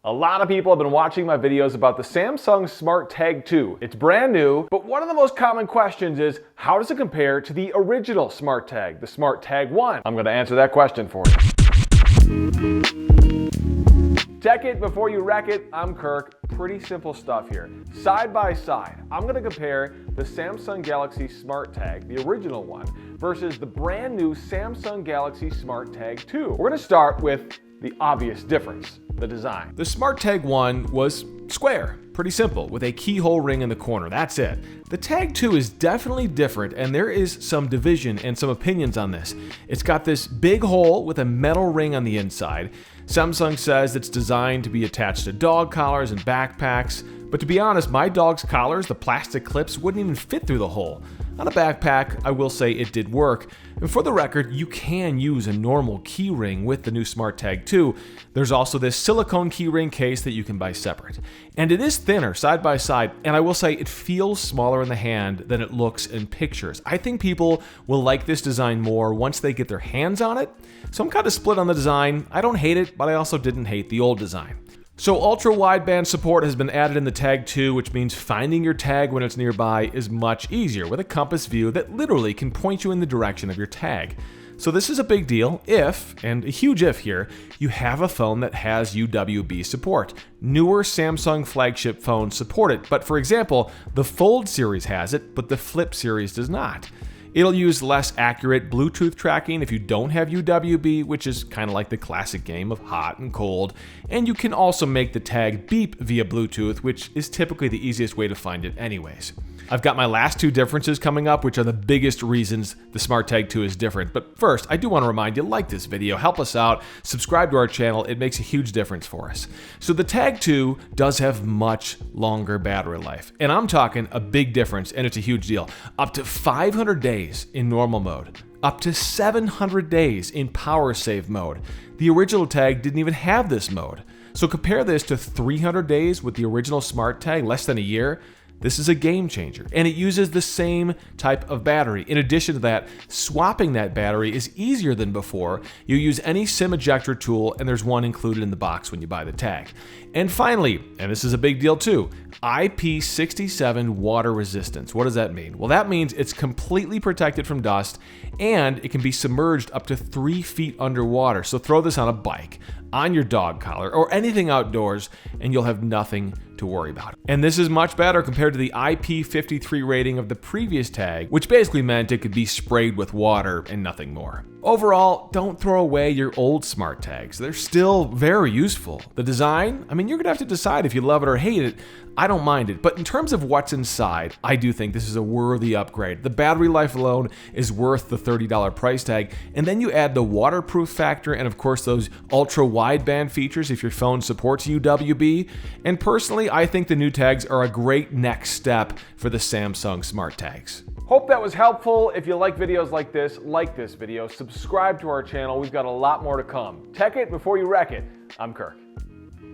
A lot of people have been watching my videos about the Samsung SmartTag2. It's brand new, but one of the most common questions is, how does it compare to the original SmartTag, the SmartTag1? I'm gonna answer that question for you. Check it before you wreck it. I'm Kirk. Pretty simple stuff here. Side by side, I'm gonna compare the Samsung Galaxy SmartTag, the original one, versus the brand new Samsung Galaxy SmartTag2. We're gonna start with the obvious difference, the design. The SmartTag 1 was square, pretty simple, with a keyhole ring in the corner, that's it. The Tag 2 is definitely different, and there is some division and some opinions on this. It's got this big hole with a metal ring on the inside. Samsung says it's designed to be attached to dog collars and backpacks, but to be honest, my dog's collars, the plastic clips, wouldn't even fit through the hole. On a backpack, I will say it did work. And for the record, you can use a normal keyring with the new SmartTag 2. There's also this silicone keyring case that you can buy separate. And it is thinner side by side, and I will say it feels smaller in the hand than it looks in pictures. I think people will like this design more once they get their hands on it. So I'm kind of split on the design. I don't hate it, but I also didn't hate the old design. So ultra-wideband support has been added in the Tag 2, which means finding your tag when it's nearby is much easier with a compass view that literally can point you in the direction of your tag. So this is a big deal if, and a huge if here, you have a phone that has UWB support. Newer Samsung flagship phones support it, but for example, the Fold series has it, but the Flip series does not. It'll use less accurate Bluetooth tracking if you don't have UWB, which is kind of like the classic game of hot and cold. And you can also make the tag beep via Bluetooth, which is typically the easiest way to find it anyways. I've got my last two differences coming up, which are the biggest reasons the SmartTag 2 is different. But first, I do want to remind you, like this video, help us out, subscribe to our channel, it makes a huge difference for us. So the Tag 2 does have much longer battery life, and I'm talking a big difference, and it's a huge deal. Up to 500 days in normal mode, up to 700 days in power save mode. The original Tag didn't even have this mode. So compare this to 300 days with the original SmartTag, less than a year. This is a game changer, and it uses the same type of battery. In addition to that, swapping that battery is easier than before. You use any SIM ejector tool, and there's one included in the box when you buy the tag. And finally, and this is a big deal too, IP67 water resistance. What does that mean? Well, that means it's completely protected from dust, and it can be submerged up to 3 feet underwater. So throw this on a bike, on your dog collar, or anything outdoors, and you'll have nothing to worry about. And this is much better compared to the IP53 rating of the previous tag, which basically meant it could be sprayed with water and nothing more. Overall, don't throw away your old smart tags. They're still very useful. The design, I mean, you're gonna have to decide if you love it or hate it. I don't mind it, but in terms of what's inside, I do think this is a worthy upgrade. The battery life alone is worth the $30 price tag, and then you add the waterproof factor and of course those ultra wideband features if your phone supports UWB. And personally, I think the new tags are a great next step for the Samsung smart tags. Hope that was helpful. If you like videos like this video, subscribe to our channel. We've got a lot more to come. Tech it before you wreck it. I'm Kirk.